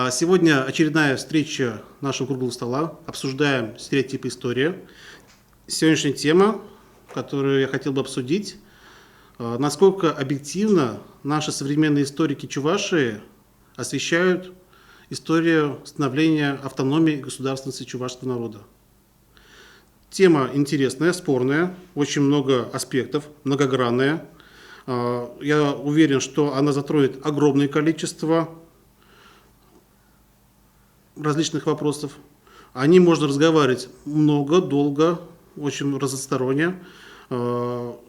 Сегодня очередная встреча нашего круглого стола. Обсуждаем стереотипы истории. Сегодняшняя тема, которую я хотел бы обсудить, насколько объективно наши современные историки Чувашии освещают историю становления автономии и государственности чувашского народа. Тема интересная, спорная, очень много аспектов, многогранная. Я уверен, что она затронет огромное количество различных вопросов. О ней можно разговаривать много, долго, очень разносторонне. Но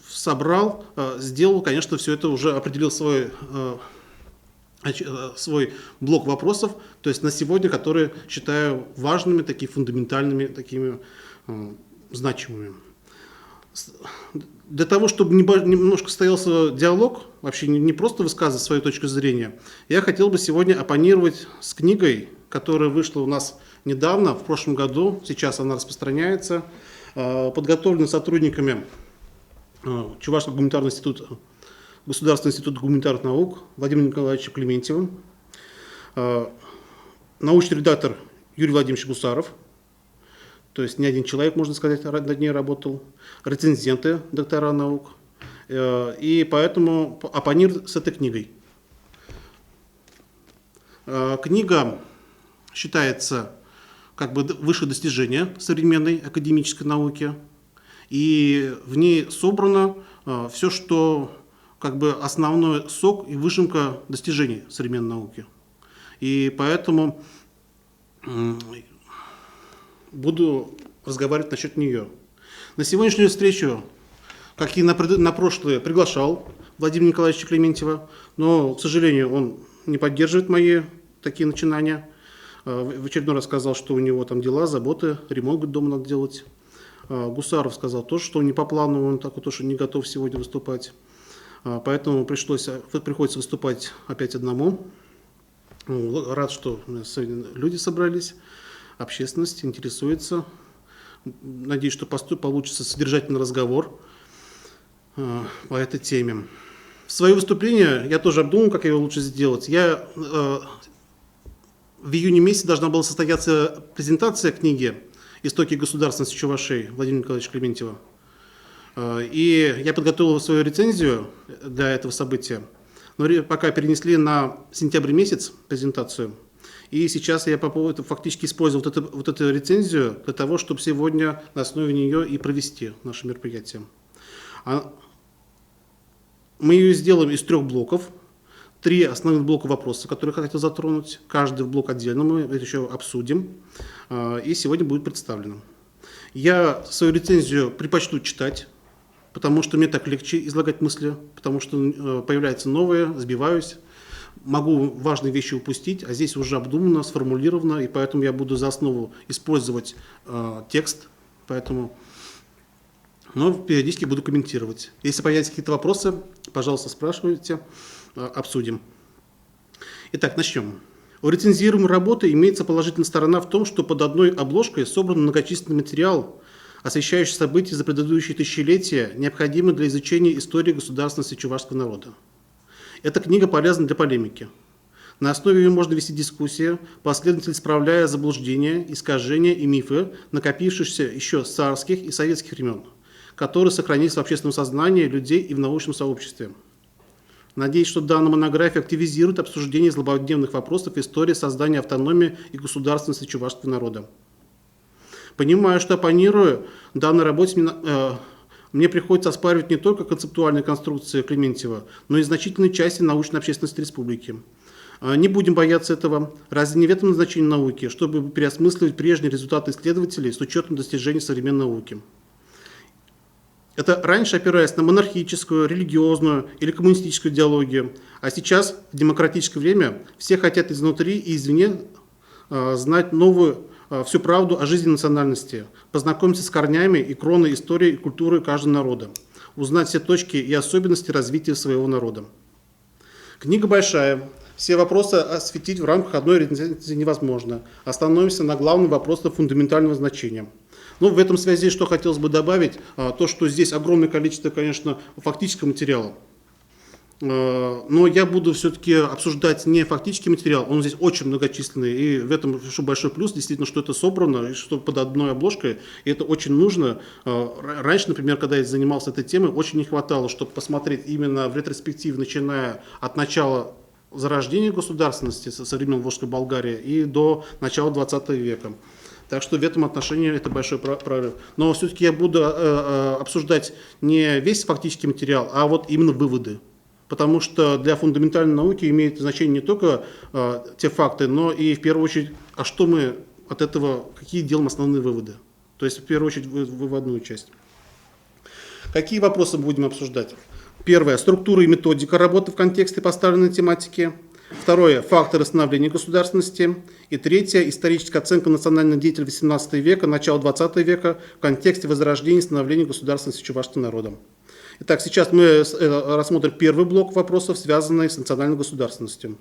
собрал, сделал, конечно, все это уже определил свой блок вопросов, то есть на сегодня, которые считаю важными, такими фундаментальными, такими значимыми. Для того, чтобы немножко состоялся диалог, вообще не просто высказывать свою точку зрения, я хотел бы сегодня оппонировать с книгой, которая вышла у нас недавно, в прошлом году, сейчас она распространяется, подготовлена сотрудниками Чувашского гуманитарного института, Государственного института гуманитарных наук Владимиром Николаевичем Клементьевым, научный редактор Юрий Владимирович Гусаров, то есть не один человек, можно сказать, над ней работал, рецензенты, доктора наук, и поэтому оппонируют с этой книгой. Книга считается как бы высшее достижение современной академической науки, и в ней собрано все, что как бы основной сок и выжимка достижений современной науки. И поэтому буду разговаривать насчет нее. На сегодняшнюю встречу, как и на прошлые, приглашал Владимира Николаевича Клементьева, но, к сожалению, он не поддерживает мои такие начинания. В очередной раз сказал, что у него там дела, заботы, ремонт дома надо делать. Гусаров сказал тоже, что не по плану, он так вот тоже не готов сегодня выступать. Поэтому приходится выступать опять одному. Рад, что у нас сегодня люди собрались, общественность интересуется. Надеюсь, что получится содержательный разговор по этой теме. В свое выступление я тоже обдумал, как его лучше сделать. В июне месяце должна была состояться презентация книги «Истоки государственности Чувашии» Владимира Николаевича Клементьева. И я подготовил свою рецензию для этого события, но пока перенесли на сентябрь месяц презентацию. И сейчас я фактически использую вот эту рецензию для того, чтобы сегодня на основе нее и провести наше мероприятие. Мы ее сделаем из 3 блоков. 3 основных блока вопросов, которые я хотел затронуть. Каждый блок отдельно мы это еще обсудим. И сегодня будет представлено. Я свою рецензию предпочту читать, потому что мне так легче излагать мысли, потому что появляются новые, сбиваюсь. Могу важные вещи упустить, а здесь уже обдумано, сформулировано, и поэтому я буду за основу использовать текст, но периодически буду комментировать. Если появятся какие-то вопросы, пожалуйста, спрашивайте, обсудим. Итак, начнем. У рецензируемой работы имеется положительная сторона в том, что под одной обложкой собран многочисленный материал, освещающий события за предыдущие тысячелетия, необходимые для изучения истории государственности чувашского народа. Эта книга полезна для полемики. На основе ее можно вести дискуссии, последовательно исправляя заблуждения, искажения и мифы, накопившиеся еще с царских и советских времен, которые сохранились в общественном сознании людей и в научном сообществе. Надеюсь, что данная монография активизирует обсуждение злободневных вопросов истории создания автономии и государственности чувашского народа. Понимаю, что оппонируя данной работе, мне приходится оспаривать не только концептуальные конструкции Клементьева, но и значительные части научной общественности республики. Не будем бояться этого. Разве не в этом назначение науки, чтобы переосмысливать прежние результаты исследователей с учетом достижений современной науки? Это раньше опираясь на монархическую, религиозную или коммунистическую идеологию, а сейчас, в демократическое время, все хотят изнутри и извне знать всю правду о жизни национальности, познакомиться с корнями и кроной истории и культуры каждого народа, узнать все точки и особенности развития своего народа. Книга большая, все вопросы осветить в рамках одной рецензии невозможно. Остановимся на главном вопросе фундаментального значения. Но в этом связи, что хотелось бы добавить, то, что здесь огромное количество, конечно, фактического материала. Но я буду все-таки обсуждать не фактический материал, он здесь очень многочисленный, и в этом большой плюс, действительно, что это собрано, и что под одной обложкой, и это очень нужно. Раньше, например, когда я занимался этой темой, очень не хватало, чтобы посмотреть именно в ретроспективе, начиная от начала зарождения государственности со времен Волжской Болгарии и до начала 20 века. Так что в этом отношении это большой прорыв. Но все-таки я буду обсуждать не весь фактический материал, а вот именно выводы. Потому что для фундаментальной науки имеет значение не только те факты, но и в первую очередь, а что мы от этого, какие делаем основные выводы. То есть в первую очередь выводную часть. Какие вопросы мы будем обсуждать? Первое. Структура и методика работы в контексте поставленной тематики. Второе. Факторы становления государственности. И третье. Историческая оценка национальных деятелей XVIII века, начала XX века в контексте возрождения и становления государственности чувашским народом. Итак, сейчас мы рассмотрим первый блок вопросов, связанный с национальной государственностью.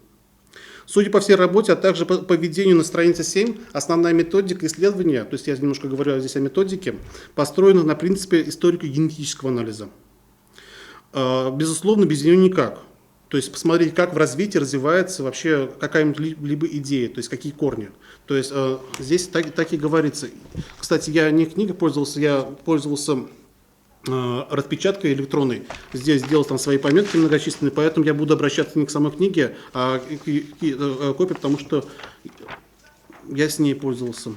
Судя по всей работе, а также по поведению на странице 7, основная методика исследования, то есть я немножко говорю здесь о методике, построена на принципе историко-генетического анализа. Безусловно, без нее никак. То есть посмотреть, как в развитии развивается вообще какая-нибудь либо идея, то есть какие корни. То есть здесь так и говорится. Кстати, я не книгой пользовался, я пользовался распечаткой электронной. Здесь сделал там свои пометки многочисленные, поэтому я буду обращаться не к самой книге, а к копии, потому что я с ней пользовался.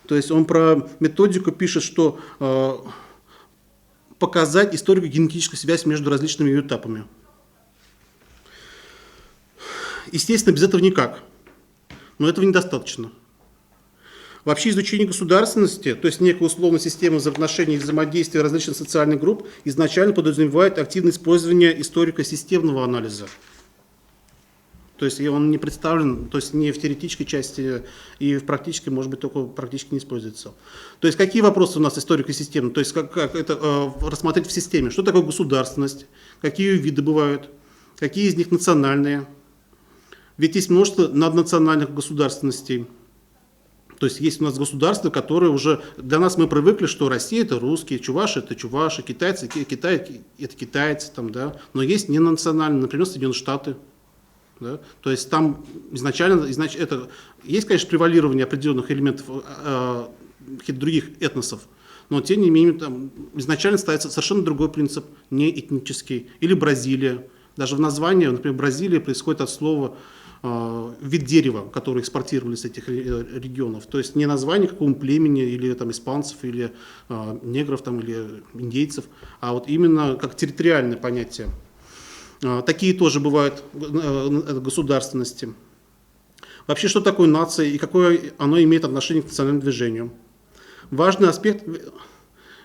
То есть он про методику пишет, что показать историко-генетическую связь между различными ее этапами. Естественно, без этого никак. Но этого недостаточно. Вообще изучение государственности, то есть некая условная система взаимоотношений и взаимодействия различных социальных групп, изначально подразумевает активное использование историко-системного анализа. То есть он не представлен, то есть не в теоретической части и в практической, может быть, только практически не используется. То есть какие вопросы у нас историко-системные? То есть как это рассмотреть в системе? Что такое государственность? Какие ее виды бывают? Какие из них национальные? Ведь есть множество наднациональных государственностей. То есть есть у нас государства, которые уже для нас мы привыкли, что Россия это русские, чуваши это чуваши, китайцы это китайцы, там, да. Но есть ненациональные, например, Соединенные Штаты. Да? То есть там изначально это, есть, конечно, превалирование определенных элементов каких-то других этносов, но тем не менее там изначально ставится совершенно другой принцип, не этнический. Или Бразилия. Даже в названии, например, Бразилия происходит от слова вид дерева, который экспортировали с этих регионов. То есть не название какого-нибудь племени, или там, испанцев, или негров, там, или индейцев, а вот именно как территориальное понятие. Такие тоже бывают государственности. Вообще, что такое нация и какое оно имеет отношение к национальному движению? Важный аспект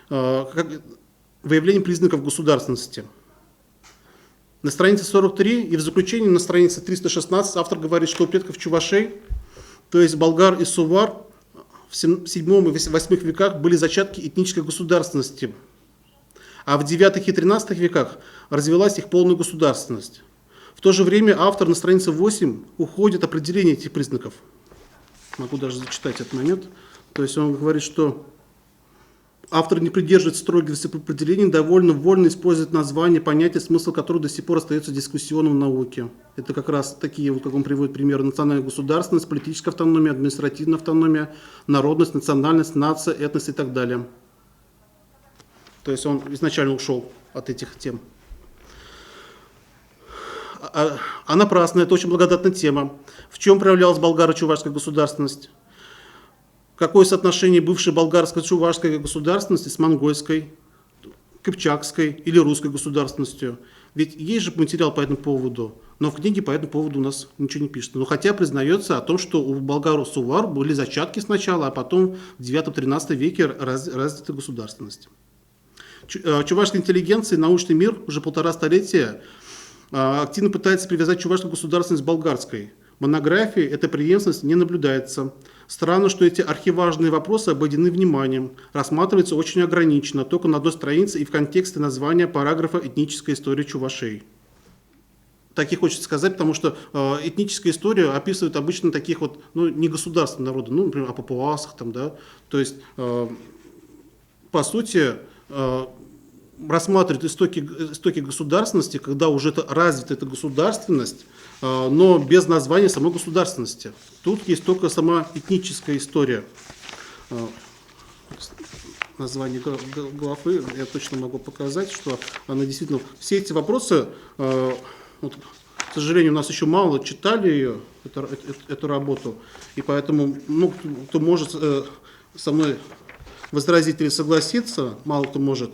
выявления признаков государственности. На странице 43 и в заключении на странице 316 автор говорит, что у предков чувашей, то есть болгар и сувар, в 7 и 8 веках были зачатки этнической государственности, а в 9 и 13 веках развилась их полная государственность. В то же время автор на странице 8 уходит от определения этих признаков. Могу даже зачитать этот момент. То есть он говорит, что автор не придерживается строгих определений, довольно вольно использует название, понятие, смысл которого до сих пор остается дискуссионным в науке. Это как раз такие, вот, как он приводит примеры: национальная государственность, политическая автономия, административная автономия, народность, национальность, нация, этнос и так далее. То есть он изначально ушел от этих тем. А напрасно, это очень благодатная тема. В чем проявлялась болгаро-чувашская государственность? Какое соотношение бывшей болгарско-чувашской государственности с монгольской, кыпчакской или русской государственностью? Ведь есть же материал по этому поводу, но в книге по этому поводу у нас ничего не пишется. Но хотя признается о том, что у болгар-сувар были зачатки сначала, а потом в 9-13 веке развита государственность. Чувашская интеллигенция и научный мир уже 1,5 столетия активно пытается привязать чувашскую государственность к болгарской. В монографии эта преемственность не наблюдается. Странно, что эти архиважные вопросы обойдены вниманием, рассматриваются очень ограниченно, только на одной странице и в контексте названия параграфа «Этническая история чувашей». Так и хочется сказать, потому что этническая история описывает обычно таких вот, ну, не государственных народов, ну, например, о папуасах, там, да, то есть, по сути, рассматривает истоки государственности, когда уже развита эта государственность, но без названия самой государственности. Тут есть только сама этническая история. Название главы я точно могу показать, что она действительно... Все эти вопросы, вот, к сожалению, у нас еще мало читали ее, эту работу, и поэтому, ну, кто может со мной возразить или согласиться, мало кто может.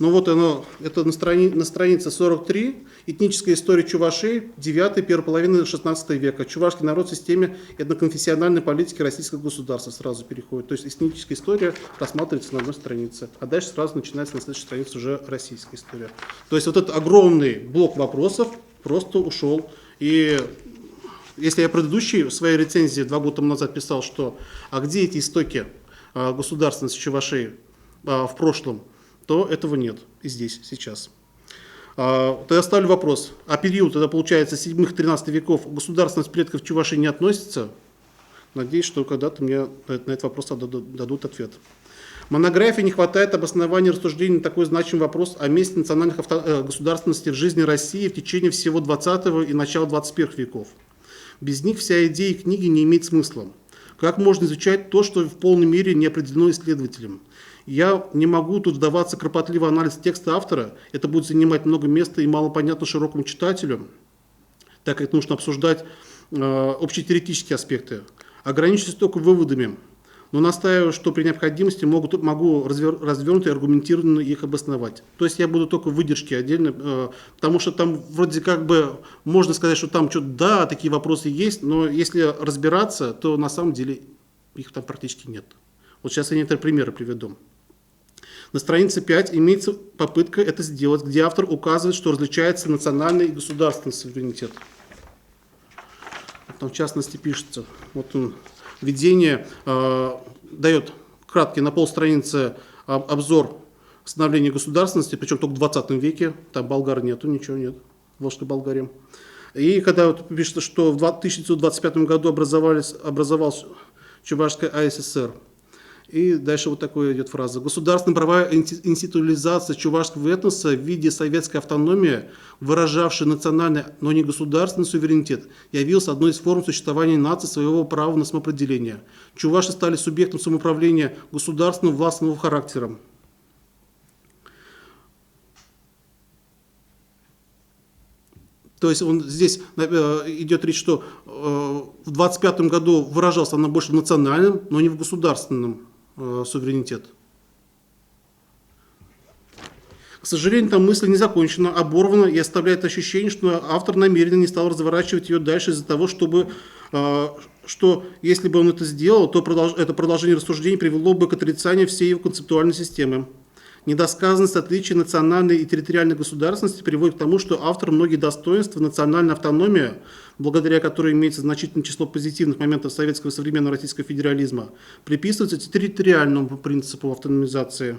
Но вот оно, это на странице 43, этническая история чувашей, 9 первая половина 16 века. Чувашский народ в системе этноконфессиональной политики российского государства сразу переходит. То есть этническая история рассматривается на одной странице, а дальше сразу начинается на следующей странице уже российская история. То есть вот этот огромный блок вопросов просто ушел. И если я предыдущий в своей рецензии 2 года назад писал, что а где эти истоки государственности чувашей в прошлом, то этого нет и здесь, сейчас. Тогда ставлю вопрос, а период, это получается 7-13 веков, государственность предков Чувашии не относится? Надеюсь, что когда-то мне на этот вопрос дадут ответ. В монографии не хватает обоснования рассуждений на такой значимый вопрос о месте национальных государственностей в жизни России в течение всего 20 и начала 21 веков. Без них вся идея книги не имеет смысла. Как можно изучать то, что в полной мере не определено исследователем? Я не могу тут вдаваться в кропотливый анализ текста автора, это будет занимать много места и мало понятно широкому читателю, так как нужно обсуждать общетеоретические аспекты. Ограничусь только выводами, но настаиваю, что при необходимости могу развернуто и аргументированно их обосновать. То есть я буду только в выдержке отдельно, потому что там вроде как бы можно сказать, что там что-то, да, такие вопросы есть, но если разбираться, то на самом деле их там практически нет. Вот сейчас я некоторые примеры приведу. На странице 5 имеется попытка это сделать, где автор указывает, что различается национальный и государственный суверенитет. Там в частности пишется, вот он, введение дает краткий на полстраницы обзор становления государственности, причем только в 20 веке, там болгар нету, ничего нет, Волжской Болгарии. И когда вот пишется, что в 1925 году образовалась Чувашская АССР. И дальше вот такая идет фраза. Государственная правовая институализация чувашского этноса в виде советской автономии, выражавшей национальный, но не государственный суверенитет, явился одной из форм существования нации своего права на самоопределение. Чуваши стали субъектом самоуправления государственного властного характера. То есть здесь идет речь, что в 1925 году выражался она больше в национальном, но не в государственном суверенитет. К сожалению, там мысль не закончена, оборвана и оставляет ощущение, что автор намеренно не стал разворачивать ее дальше из-за того, что если бы он это сделал, то это продолжение рассуждений привело бы к отрицанию всей его концептуальной системы. Недосказанность отличия национальной и территориальной государственности приводит к тому, что автор многие достоинства национальной автономии, благодаря которой имеется значительное число позитивных моментов советского и современного российского федерализма, приписывается территориальному принципу автономизации.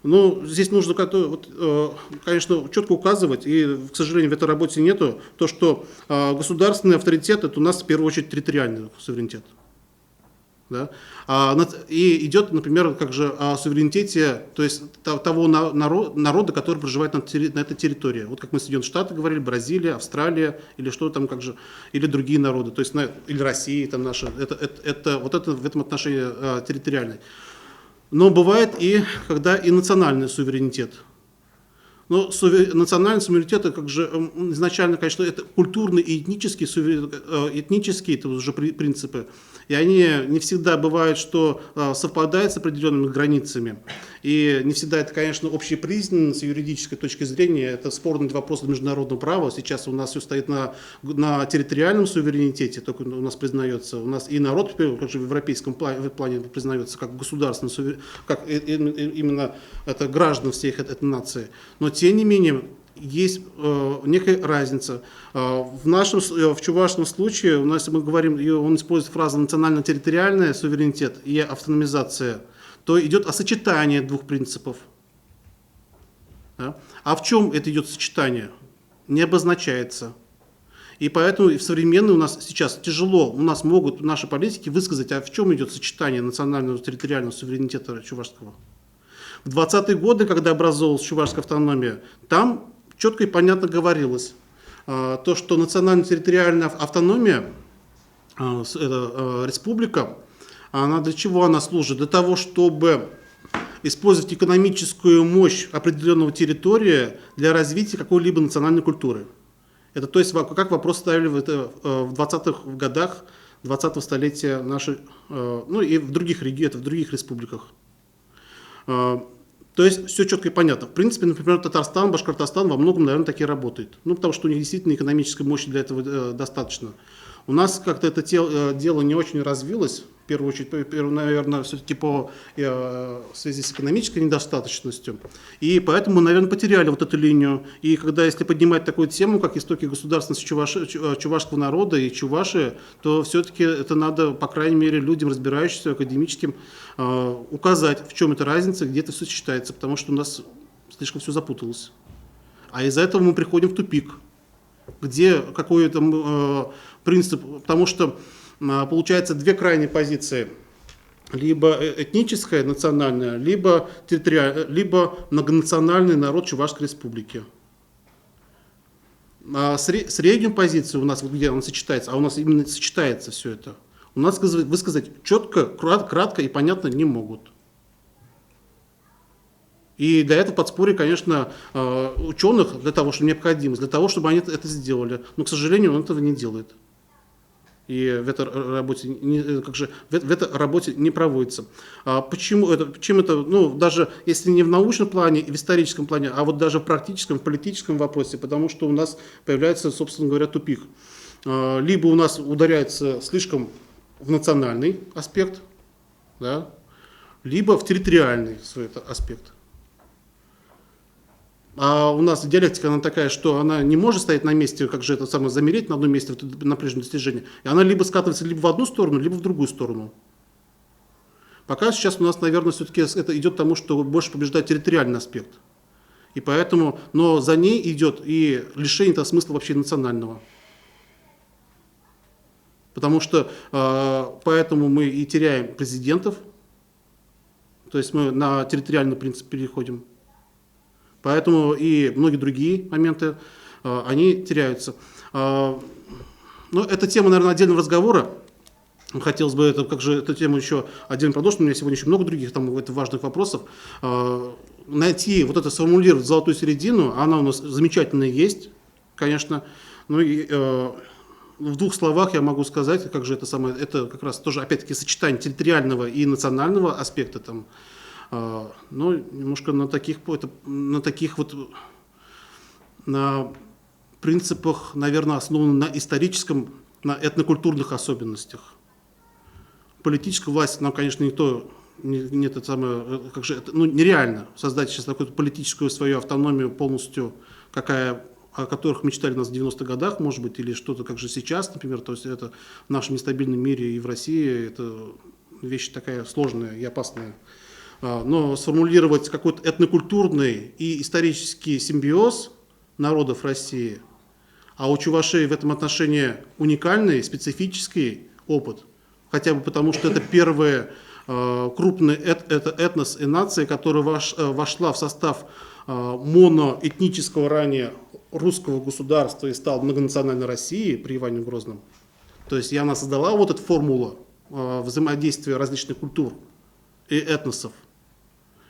Но здесь нужно, конечно, четко указывать, и, к сожалению, в этой работе нету, то, что государственный авторитет – это у нас в первую очередь территориальный суверенитет. Да? И идет, например, как же о суверенитете, то есть того народа, который проживает на этой территории. Вот как мы Соединенные Штаты говорили, Бразилия, Австралия, или что там, как же, или другие народы, то есть или Россия, там наша, это в этом отношении территориальный. Но бывает и когда и национальный суверенитет. Но национальный суверенитет, это как же изначально, конечно, это культурные и этнические это уже принципы. И они не всегда бывают, что совпадают с определенными границами. И не всегда это, конечно, общепризнанно с юридической точки зрения. Это спорный вопрос международного права. Сейчас у нас все стоит на территориальном суверенитете, только у нас признается. У нас и народ, как же в европейском плане признается как государственный суверенитет, как именно это граждан всех этой нации. Но тем не менее, есть некая разница. В чувашском случае, у нас, мы говорим, он использует фразу национально-территориальный суверенитет и автономизация, то идет о сочетании двух принципов. Да? А в чем это идет сочетание? Не обозначается. И поэтому в современной у нас сейчас тяжело, у нас могут наши политики высказать, а в чем идет сочетание национального территориального суверенитета чувашского. В 20-е годы, когда образовалась Чувашская автономия, там четко и понятно говорилось, то, что национально-территориальная автономия, республика, она для чего она служит? Для того, чтобы использовать экономическую мощь определенного территории для развития какой-либо национальной культуры. Это то есть как вопрос ставили в 20-х годах 20-го столетия нашей, ну и в других регионах, в других республиках. То есть все четко и понятно. В принципе, например, Татарстан, Башкортостан во многом, наверное, таки работает. Ну, потому что у них действительно экономической мощи для этого достаточно. У нас как-то это дело не очень развилось, в первую очередь, наверное, все-таки в связи с экономической недостаточностью. И поэтому, наверное, потеряли вот эту линию. И когда, если поднимать такую тему, как истоки государственности чувашского народа и чуваши, то все-таки это надо, по крайней мере, людям, разбирающимся, академическим, указать, в чем эта разница, где это все сочетается, потому что у нас слишком все запуталось. А из-за этого мы приходим в тупик, где какой-то принцип, потому что получается две крайние позиции, либо этническая, национальная, либо территориальная, либо многонациональный народ Чувашской республики. А среднюю позицию у нас, где она сочетается, а у нас именно сочетается все это, у нас высказать четко, кратко и понятно не могут. И для этого подспорье, конечно, ученых, для того, что необходимость, для того, чтобы они это сделали. Но, к сожалению, он этого не делает. И в этой работе не проводится. Почему это? Чем это? Ну, даже если не в научном плане и в историческом плане, а вот даже в практическом, в политическом вопросе, потому что у нас появляется, собственно говоря, тупик. Либо у нас ударяется слишком в национальный аспект, да, либо в территориальный свой аспект. А у нас диалектика, она такая, что она не может стоять на месте, как же это самое, замереть на одном месте на прежнем достижении. И она либо скатывается либо в одну сторону, либо в другую сторону. Пока сейчас у нас, наверное, все-таки это идет к тому, что больше побеждает территориальный аспект. И поэтому, но за ней идет и лишение этого смысла вообще национального. Потому что поэтому мы и теряем президентов, то есть мы на территориальный принцип переходим. Поэтому и многие другие моменты, они теряются. Но это тема, наверное, отдельного разговора. Хотелось бы эту тему еще отдельно продолжить. У меня сегодня еще много других важных вопросов. Найти, сформулировать золотую середину, она у нас замечательно есть, конечно. Ну и в двух словах я могу сказать, это как раз тоже, опять-таки, сочетание территориального и национального аспекта там. Но немножко на таких на принципах, наверное, основанных на историческом, на этнокультурных особенностях. Политическая власть нам, конечно, нереально создать сейчас такую политическую свою автономию полностью, о которых мечтали у нас в 90-х годах, может быть, или что-то, как же сейчас, например, то есть это в нашем нестабильном мире и в России, это вещь такая сложная и опасная. Но сформулировать какой-то этнокультурный и исторический симбиоз народов России, а у чувашей в этом отношении уникальный, специфический опыт, хотя бы потому, что это первый крупный этнос и нация, которая вошла в состав моноэтнического ранее русского государства и стала многонациональной Россией при Иване Грозном. То есть она создала вот эту формулу взаимодействия различных культур и этносов.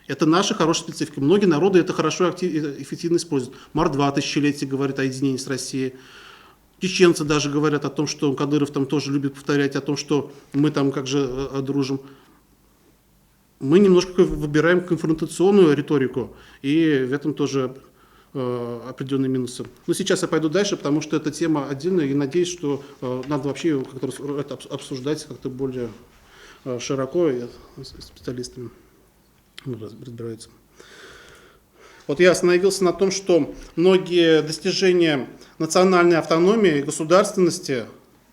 Это наша хорошая специфика. Многие народы это хорошо и эффективно используют. Мордва тысячелетия говорит о единении с Россией. Чеченцы даже говорят о том, что Кадыров там тоже любит повторять, о том, что мы там дружим. Мы немножко выбираем конфронтационную риторику, и в этом тоже определенные минусы. Но сейчас я пойду дальше, потому что эта тема отдельная, и надеюсь, что надо вообще это обсуждать как-то более широко и с специалистами разбираются. Вот я остановился на том, что многие достижения национальной автономии и государственности,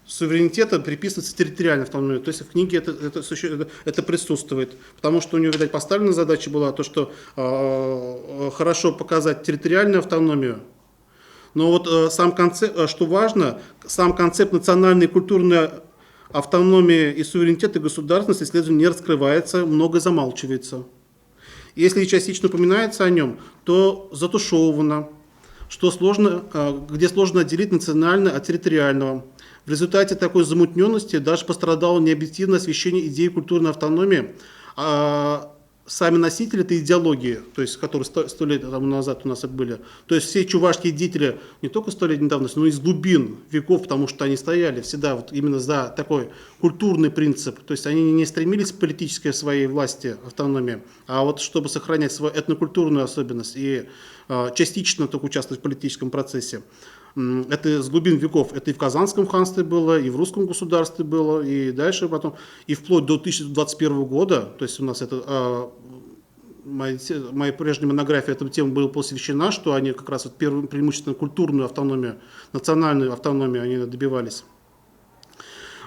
суверенитета приписываются территориальной автономии. То есть в книге это присутствует. Потому что у него, видать, поставлена задача была то, что хорошо показать территориальную автономию. Но вот сам концепт, что важно, сам концепт национальной и культурной автономии и суверенитета и государственности, исследования не раскрывается, многое замалчивается. Если и частично упоминается о нем, то затушевано, где сложно отделить национальное от территориального. В результате такой замутненности даже пострадало необъективное освещение идеи культурной автономии, а сами носители этой идеологии, то есть, которые 100 лет тому назад у нас были, то есть все чувашские деятели не только 100 лет недавно, но и из глубин веков, потому что они стояли всегда вот именно за такой культурный принцип, то есть они не стремились к политической своей власти, автономии, а вот чтобы сохранять свою этнокультурную особенность и частично только участвовать в политическом процессе. Это с глубин веков, это и в Казанском ханстве было, и в русском государстве было, и дальше потом, и вплоть до 1021 года, то есть у нас это, моя прежняя монография этому тему была посвящена, что они как раз вот преимущественно культурную автономию, национальную автономию они добивались.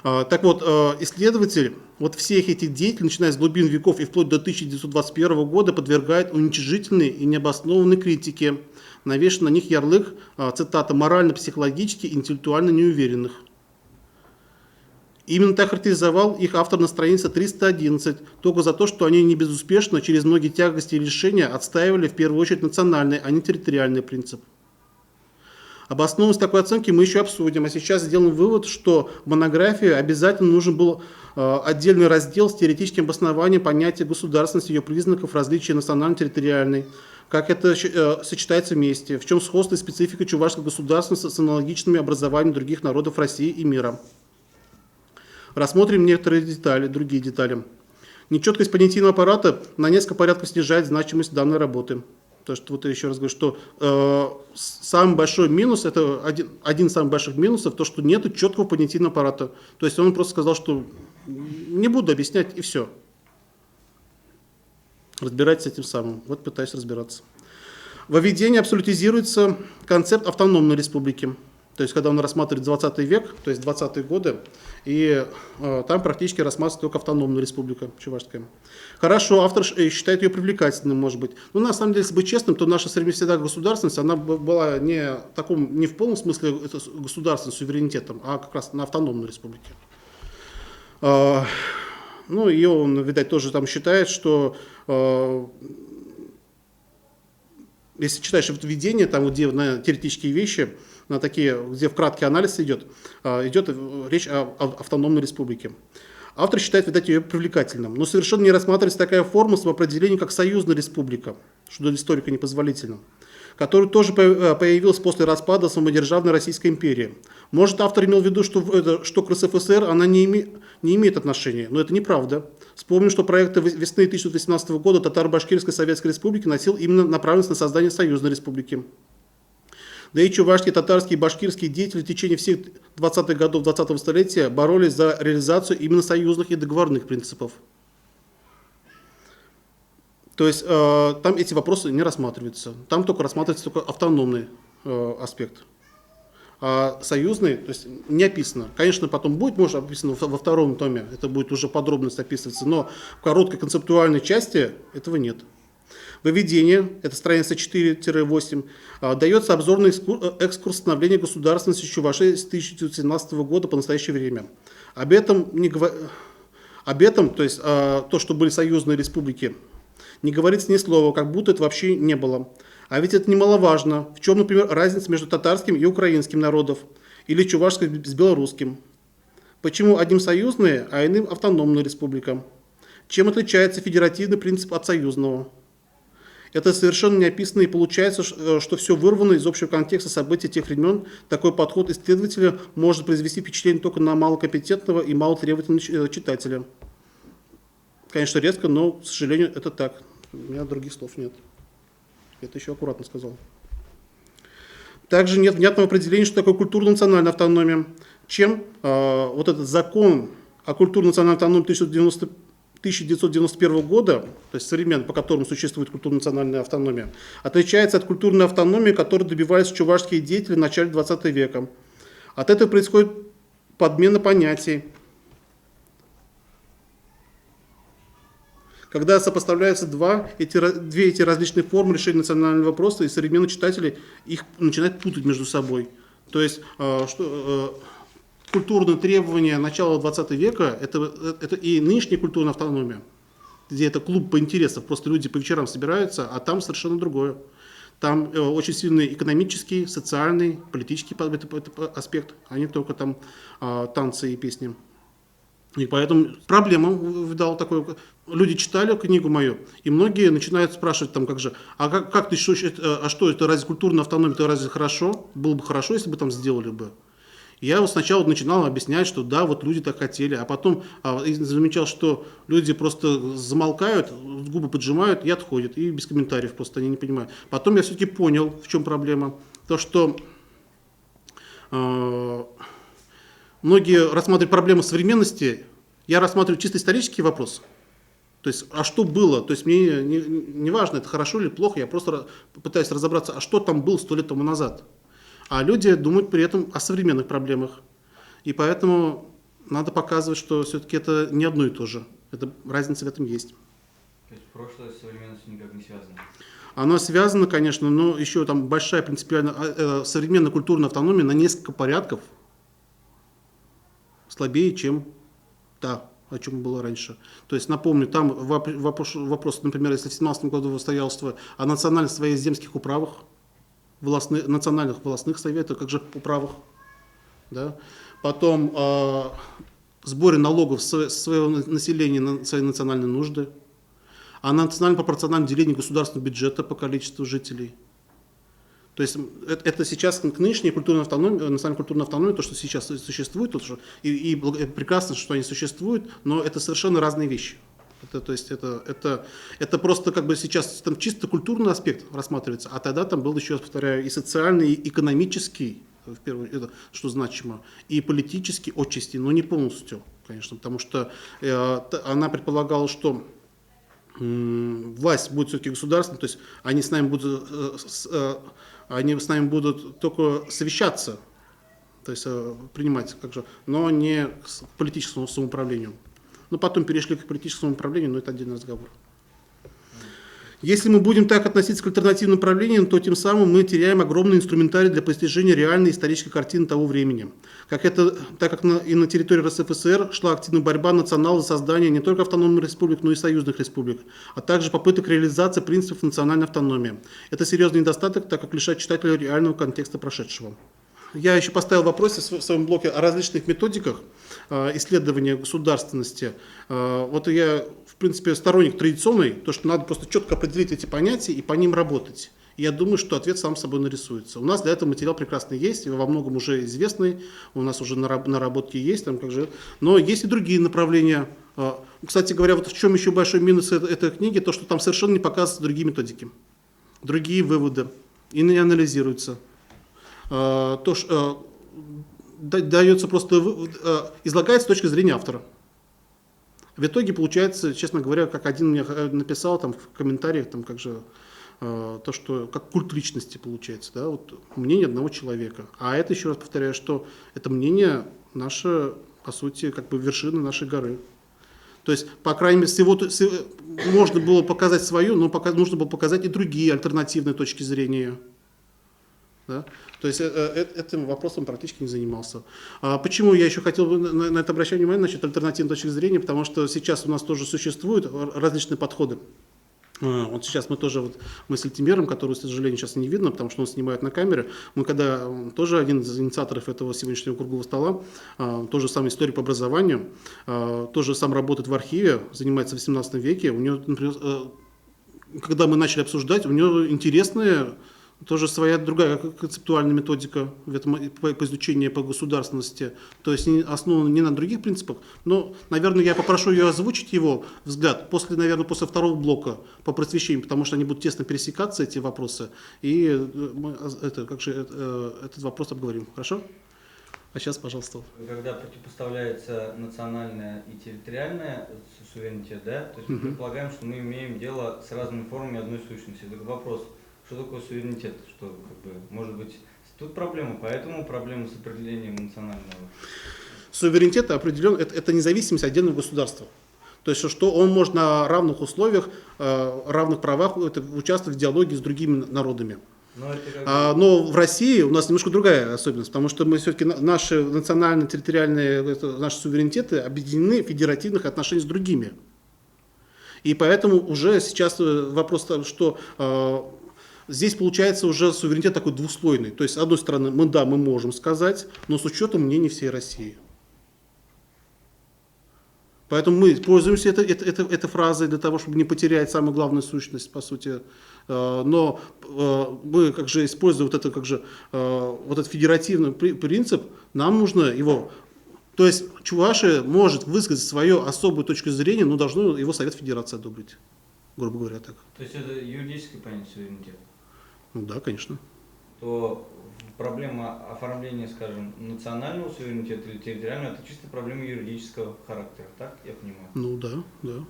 Так вот, исследователь вот всех этих деятелей, начиная с глубин веков и вплоть до 1921 года, подвергает уничижительной и необоснованной критике, навешен на них ярлык, цитата, «морально-психологически и интеллектуально неуверенных». Именно так характеризовал их автор на странице 311, только за то, что они не безуспешно через многие тягости и лишения отстаивали в первую очередь национальный, а не территориальный принцип. Обоснованность такой оценки мы еще обсудим, а сейчас сделаем вывод, что в монографии обязательно нужен был отдельный раздел с теоретическим обоснованием понятия государственности, ее признаков, различия национально-территориальной, как это сочетается вместе, в чем сходство и специфика чувашского государства с аналогичными образованиями других народов России и мира. Рассмотрим некоторые детали, другие детали. Нечеткость понятийного аппарата на несколько порядков снижает значимость данной работы. То, что вот я еще раз говорю, что самый большой минус, это один из самых больших минусов, то, что нет четкого понятийного аппарата. То есть он просто сказал, что не буду объяснять, и все. Разбирайтесь с этим самым. Вот пытаюсь разбираться. Во введении абсолютизируется концепт автономной республики. То есть, когда он рассматривает 20 век, то есть 20-е годы, и там практически рассматривается только автономная республика чувашская. Хорошо, автор считает ее привлекательным, может быть. Но на самом деле, если быть честным, то наша средневековая государственность, она была не в полном смысле государственным суверенитетом, а как раз на автономной республике. Ну, и он, видать, тоже там считает, что если читаешь это введение, там, где на теоретические вещи, на такие, где в краткий анализ идет речь о автономной республике. Автор считает, видать, ее привлекательным, но совершенно не рассматривается такая форма самоопределения, как союзная республика, что для историка непозволительно, которая тоже появилась после распада самодержавной Российской империи. Может, автор имел в виду, что к РСФСР она не имеет отношения, но это неправда. Вспомним, что проект весны 1918 года Татаро-Башкирской Советской Республики носил именно направленность на создание союзной республики. Да и чувашские, татарские и башкирские деятели в течение всех 20-х годов 20-го столетия боролись за реализацию именно союзных и договорных принципов. То есть там эти вопросы не рассматриваются. Там только рассматривается только автономный аспект. А союзный, то есть не описано. Конечно, потом будет, может, описано во втором томе, это будет уже подробность описываться, но в короткой концептуальной части этого нет. Выведение, это страница 4-8, дается обзорный экскурс становления государственности Чувашии с 1917 года по настоящее время. Об этом, то есть то, что были союзные республики, не говорится ни слова, как будто это вообще не было. А ведь это немаловажно. В чем, например, разница между татарским и украинским народов, или чувашским с белорусским? Почему одним союзная, а иным автономная республика? Чем отличается федеративный принцип от союзного? Это совершенно не описано, и получается, что все вырвано из общего контекста событий тех времен. Такой подход исследователя может произвести впечатление только на малокомпетентного и малотребовательного читателя. Конечно, резко, но, к сожалению, это так. У меня других слов нет. Это еще аккуратно сказал. Также нет внятного определения, что такое культурно-национальная автономия. Чем вот этот закон о культурно-национальной автономии 1991 года, то есть современный, по которому существует культурно-национальная автономия, отличается от культурной автономии, которой добивались чувашские деятели в начале 20 века. От этого происходит подмена понятий. Когда сопоставляются две эти различные формы решения национального вопроса, и современные читатели их начинают путать между собой. То есть культурные требования начала 20 века – это и нынешняя культурная автономия где это клуб по интересам, просто люди по вечерам собираются, а там совершенно другое. Там очень сильный экономический, социальный, политический аспект, а не только там танцы и песни. И поэтому проблема, видал такое, люди читали книгу мою, и многие начинают спрашивать, там, как ты, что это, разве культурная автономия, это разве хорошо? Было бы хорошо, если бы там сделали бы. Я вот сначала начинал объяснять, что да, вот люди так хотели, а потом замечал, что люди просто замолкают, губы поджимают и отходят, и без комментариев просто они не понимают. Потом я все-таки понял, в чем проблема. То, что многие рассматривают проблему современности, я рассматриваю чисто исторический вопрос. То есть, а что было? То есть, мне не важно, это хорошо или плохо, я просто пытаюсь разобраться, а что там было 100 лет тому назад. А люди думают при этом о современных проблемах. И поэтому надо показывать, что все-таки это не одно и то же. Разница в этом есть. То есть прошлое с современностью никак не связано? Оно связано, конечно, но еще там большая принципиально современная культурная автономия на несколько порядков слабее, чем та, о чем было раньше. То есть, напомню, там вопрос, например, если в 1917 году состоялось о национальных своих земских управах, национальных властных советах, как же управах, да? Потом сборе налогов своего населения на свои национальные нужды, о национальном пропорциональном делении государственного бюджета по количеству жителей. То есть это сейчас к нынешней культурной автономии, национальной культурной автономии, то, что сейчас существует, и прекрасно, что они существуют, но это совершенно разные вещи. Это просто как бы сейчас там чисто культурный аспект рассматривается, а тогда там был еще, повторяю, и социальный, и экономический, в первую, это, что значимо, и политический отчасти, но не полностью, конечно, потому что она предполагала, что власть будет все-таки государственной, то есть они с нами будут только совещаться, то есть принимать, но не к политическому самоуправлению. Но потом перешли к политическому управлению, но это отдельный разговор. Если мы будем так относиться к альтернативным правлениям, то тем самым мы теряем огромный инструментарий для постижения реальной исторической картины того времени. Так как и на территории РСФСР шла активная борьба национала за создание не только автономных республик, но и союзных республик, а также попыток реализации принципов национальной автономии. Это серьезный недостаток, так как лишает читателя реального контекста прошедшего. Я еще поставил вопрос в своем блоге о различных методиках исследования государственности. Вот я, в принципе, сторонник традиционной, то, что надо просто четко определить эти понятия и по ним работать. И я думаю, что ответ сам собой нарисуется. У нас для этого материал прекрасный есть, во многом уже известный, у нас уже наработки есть, но есть и другие направления. Кстати говоря, вот в чем еще большой минус этой книги, то, что там совершенно не показываются другие методики, другие выводы, и не анализируются. То, что дается просто, излагается с точки зрения автора. В итоге получается, честно говоря, как один мне написал там, в комментариях, там, то, что как культ личности получается, да, вот мнение одного человека. А это, еще раз повторяю, что это мнение наше, по сути, как бы вершина нашей горы. То есть, по крайней мере, можно было показать свою, но нужно было показать и другие альтернативные точки зрения. Да? То есть этим вопросом практически не занимался. Почему я еще хотел бы на это обращать внимание, значит, альтернативной точки зрения, потому что сейчас у нас тоже существуют различные подходы. Вот сейчас мы с Альтимером, которого, к сожалению, сейчас не видно, потому что он снимает на камеры, мы когда тоже один из инициаторов этого сегодняшнего круглого стола, тоже сам историк по образованию, тоже сам работает в архиве, занимается в 18 веке, у него, например, когда мы начали обсуждать, у него интересная, тоже своя другая концептуальная методика по изучению по государственности, то есть основана не на других принципах, но, наверное, я попрошу ее озвучить его взгляд после второго блока по просвещению, потому что они будут тесно пересекаться, эти вопросы, и мы этот вопрос обговорим. Хорошо? А сейчас, пожалуйста. Когда противопоставляется национальное и территориальное суверенитет, да, то есть мы предполагаем, что мы имеем дело с разными формами одной сущности. Такой вопрос. Что такое суверенитет? Что, может быть, тут проблема, поэтому проблема с определением национального. Суверенитет определен, это независимость отдельного государства. То есть, что он может на равных условиях, равных правах участвовать в диалоге с другими народами. Но в России у нас немножко другая особенность, потому что мы все-таки наши национально-территориальные наши суверенитеты объединены в федеративных отношениях с другими. И поэтому уже сейчас вопрос, что здесь получается уже суверенитет такой двуслойный. То есть, с одной стороны, мы можем сказать, но с учетом мнений всей России. Поэтому мы пользуемся этой фразой для того, чтобы не потерять самую главную сущность, по сути. Но мы как же используя вот этот федеративный принцип, нам нужно его. То есть Чувашия может высказать свою особую точку зрения, но должен его Совет Федерации одобрить, грубо говоря, так. То есть это юридическое понятие суверенитета? Ну да, конечно. То проблема оформления, скажем, национального суверенитета или территориального, это чисто проблема юридического характера, так я понимаю? Ну да, да.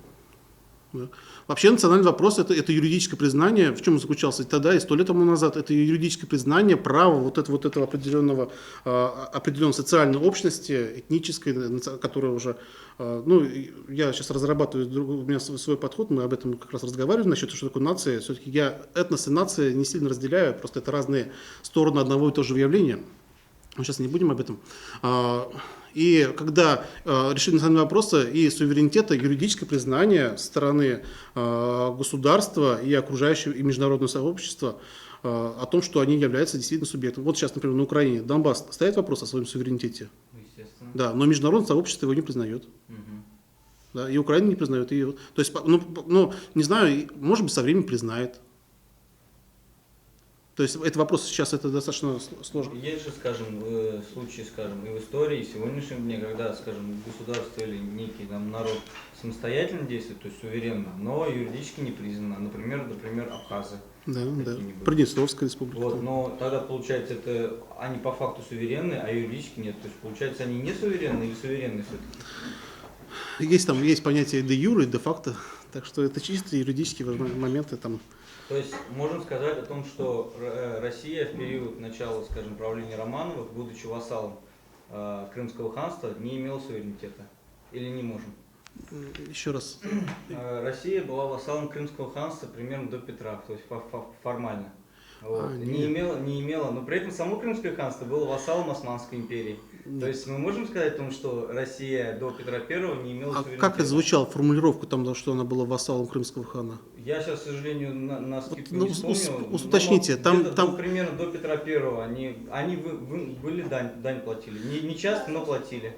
Да. Вообще национальный вопрос это юридическое признание, в чем заключался тогда и 100 лет тому назад, это юридическое признание права этого определенного социальной общности, этнической, которая уже, ну, я сейчас разрабатываю, у меня свой подход, мы об этом как раз разговариваем насчет того, что такое нация, все-таки я этнос и нация не сильно разделяю, просто это разные стороны одного и того же явления. Мы сейчас не будем об этом. И когда решили национальные вопросы и суверенитета, юридическое признание со стороны государства и окружающего и международного сообщества о том, что они являются действительно субъектом. Вот сейчас, например, на Украине Донбасс ставит вопрос о своем суверенитете. Естественно. Да, но международное сообщество его не признает. Да, и Украина не признает ее. То есть, не знаю, может быть, со временем признает. То есть это вопрос сейчас это достаточно сложно. Есть же, скажем, случаи, скажем, и в истории, и в сегодняшнем дне, когда, скажем, государство или некий там народ самостоятельно действует, то есть суверенно, но юридически не признано. Например, Абхазы. Да, да. Приднестровская республика. Вот, но тогда получается, это они по факту суверенны, а юридически нет. То есть получается, они не суверенны или суверенны все-таки? Есть понятие де юре и де факто, так что это чисто юридические моменты там. То есть можем сказать о том, что Россия в период начала, скажем, правления Романовых, будучи вассалом Крымского ханства, не имела суверенитета? Или не можем? Еще раз. Россия была вассалом Крымского ханства примерно до Петра, то есть формально. Вот. Не имела, но при этом само Крымское ханство было вассалом Османской империи. Нет. То есть мы можем сказать о том, что Россия до Петра I не имела суверенитета? Как это звучало, формулировку там, что она была вассалом Крымского хана? Я сейчас, к сожалению, на скидку не вспомнил. Уточните. Там примерно до Петра I они были дань платили. Не часто, но платили.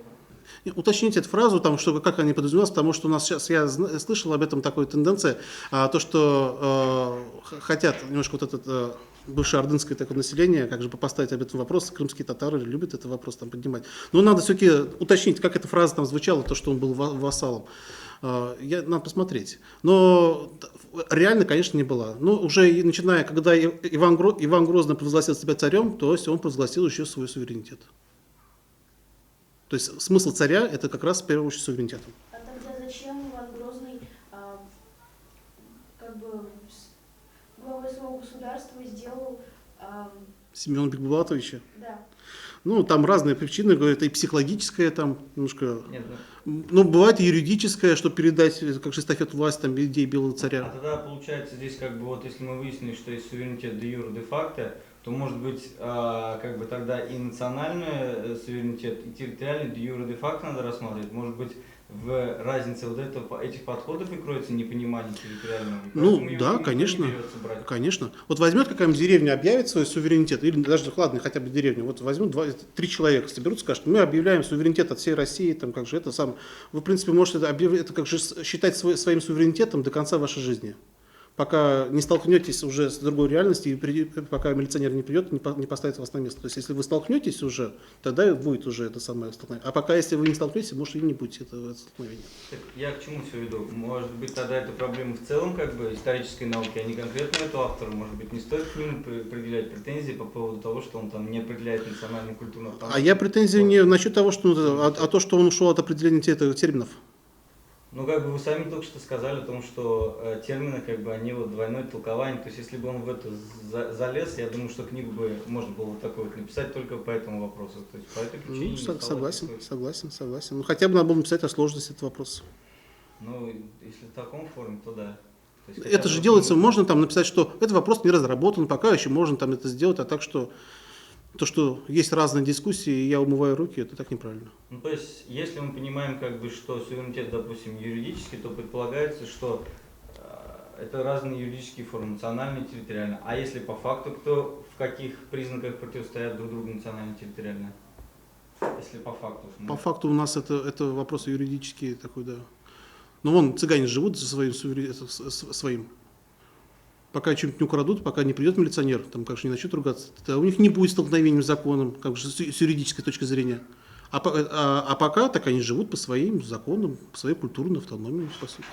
Уточните эту фразу, там, что, как они подразумевались, потому что у нас сейчас, я слышал об этом такой тенденции, то, что хотят немножко вот это бывшее ордынское такое население, как же поставить об этом вопрос, крымские татары любят этот вопрос там поднимать. Но надо все-таки уточнить, как эта фраза там звучала, то, что он был вассалом. Надо посмотреть. Но реально, конечно, не была. Но уже начиная, когда Иван Грозный провозгласил себя царем, то есть он провозгласил еще свой суверенитет. То есть смысл царя – это как раз в первую очередь суверенитет. А тогда зачем Иван Грозный главой своего государства сделал… Семена Бекбулатовича? Да. Ну, там разные причины, говорят, и психологическая, там немножко… Нет, но бывает и юридическое, чтобы передать, как же эстафету власти, там, идеи белого царя. А тогда получается здесь, как бы, вот если мы выяснили, что есть суверенитет де юре, де факто, то может быть, как бы тогда и национальный суверенитет, и территориальный де юре, де факто надо рассматривать. Может быть, в разнице вот этих подходов и кроется непонимание территориального. Ну, да, конечно. Конечно. Вот возьмет какая-нибудь деревня, объявит свой суверенитет, или даже, ладно, хотя бы деревню, вот возьмут 3 человека, соберутся, скажут, мы объявляем суверенитет от всей России, там, как же это сам. Вы, в принципе, можете это как же считать своим суверенитетом до конца вашей жизни. Пока не столкнетесь уже с другой реальностью, и пока милиционер не придет, не поставит вас на место. То есть, если вы столкнетесь уже, тогда будет уже это самое столкновение. А пока, если вы не столкнетесь, может, и не будет этого столкновения. Так я к чему все веду? Может быть, тогда это проблема в целом, как бы, исторической науки, а не конкретно эту автору. Может быть, не стоит к нему предъявлять претензии по поводу того, что он там не определяет национальную культуру. А я претензии не насчет того, что, а то, что он ушел от определения терминов. Ну, как бы вы сами только что сказали о том, что термины, как бы, они вот двойное толкование. То есть, если бы он в это залез, я думаю, что книгу бы можно было вот такой вот написать только по этому вопросу. То есть, по этой причине Согласен. Ну, хотя бы надо было написать о сложности этого вопроса. Ну, если в таком форме, то да. То есть, это же делается, можно там написать, что этот вопрос не разработан, пока еще можно там это сделать, а так что… То, что есть разные дискуссии, и я умываю руки, это так неправильно. Ну, то есть, если мы понимаем, как бы, что суверенитет, допустим, юридический, то предполагается, что это разные юридические формы, национальные и территориальные. А если по факту, кто в каких признаках противостоят друг другу национально и территориально? Если по факту. По факту у нас это вопрос юридический такой, да. Но вон цыгане живут за своим. Пока что-нибудь не украдут, пока не придет милиционер, там как же не начнут ругаться, тогда у них не будет столкновения с законом, как же с юридической точки зрения. А пока так они живут по своим законам, по своей культурной автономии, по сути.